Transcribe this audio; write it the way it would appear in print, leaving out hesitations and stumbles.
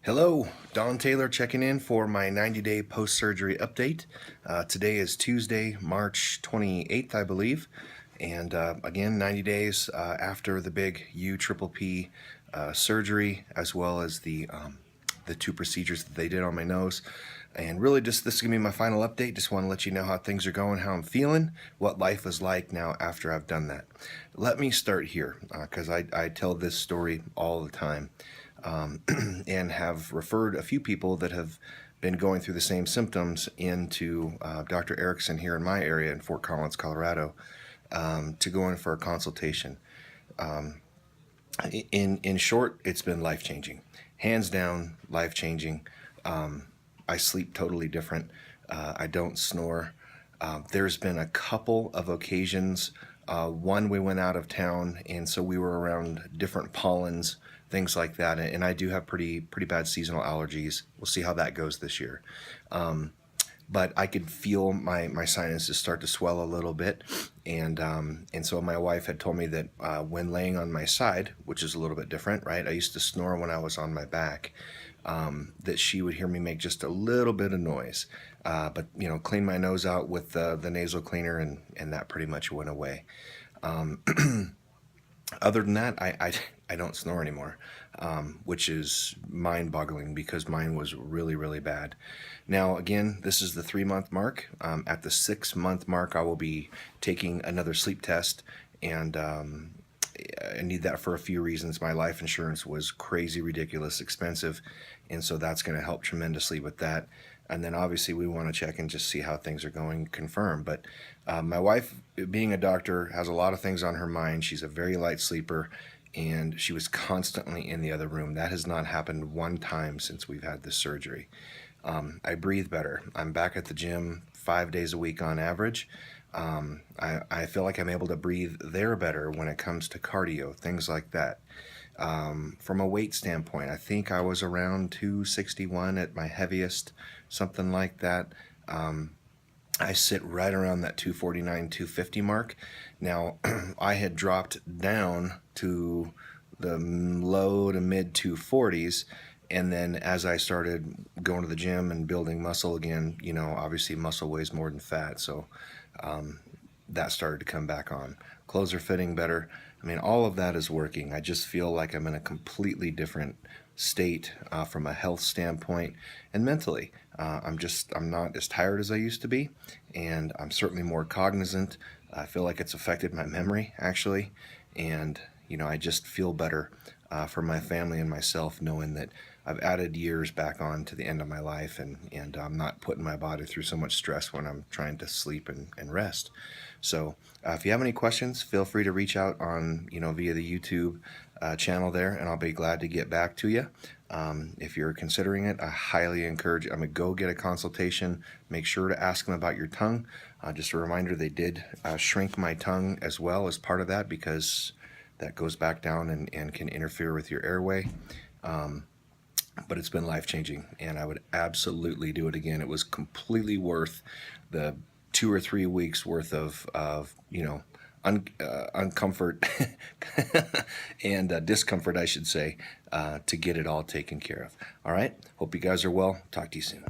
Hello, Don Taylor checking in for my 90-day post-surgery update. Today is Tuesday, March 28th, I believe. And again, 90 days after the big Uppp surgery, as well as the two procedures that they did on my nose. And really just this is going to be my final update. Just want to let you know how things are going, how I'm feeling, what life is like now after I've done that. Let me start here because I tell this story all the time. And have referred a few people that have been going through the same symptoms into Dr. Erickson here in my area in Fort Collins, Colorado, to go in for a consultation. In short, it's been life-changing. Hands down, life-changing. I sleep totally different. I don't snore. There's been a couple of occasions. One, we went out of town, and so we were around different pollens, things like that, and I do have pretty bad seasonal allergies. We'll see how that goes this year. But I could feel my sinuses start to swell a little bit, and so my wife had told me that when laying on my side, which is a little bit different, right? I used to snore when I was on my back, that she would hear me make just a little bit of noise. But you know, clean my nose out with the nasal cleaner, and that pretty much went away. Other than that, I don't snore anymore, which is mind-boggling because mine was really bad. Now, again, this is the 3-month mark. At the 6-month mark, I will be taking another sleep test, and I need that for a few reasons. My life insurance was crazy, ridiculous, expensive, and so that's going to help tremendously with that. And then obviously we want to check and just see how things are going, confirm. But my wife, being a doctor, has a lot of things on her mind. She's a very light sleeper, and she was constantly in the other room. That has not happened one time since we've had this surgery. I breathe better. I'm back at the gym 5 days a week on average. I feel like I'm able to breathe there better when it comes to cardio, things like that. From a weight standpoint, I think I was around 261 at my heaviest, something like that. I sit right around that 249, 250 mark. Now, I had dropped down to the low to mid 240s, and then as I started going to the gym and building muscle again, you know, obviously muscle weighs more than fat, so that started to come back on. Clothes are fitting better. I mean, all of that is working. I just feel like I'm in a completely different state from a health standpoint and mentally. I'm not as tired as I used to be, and I'm certainly more cognizant. I feel like it's affected my memory, actually, and you know, I just feel better for my family and myself, knowing that I've added years back on to the end of my life, and I'm not putting my body through so much stress when I'm trying to sleep and rest. So if you have any questions, feel free to reach out on, you know, via the YouTube channel there, and I'll be glad to get back to you. If you're considering it, I highly encourage you. Go get a consultation. Make sure to ask them about your tongue. Just a reminder, they did shrink my tongue as well as part of that, because that goes back down and can interfere with your airway. But it's been life-changing, and I would absolutely do it again. It was completely worth the 2 or 3 weeks worth of you know, uncomfort and discomfort, I should say, to get it all taken care of. All right, hope you guys are well. Talk to you soon.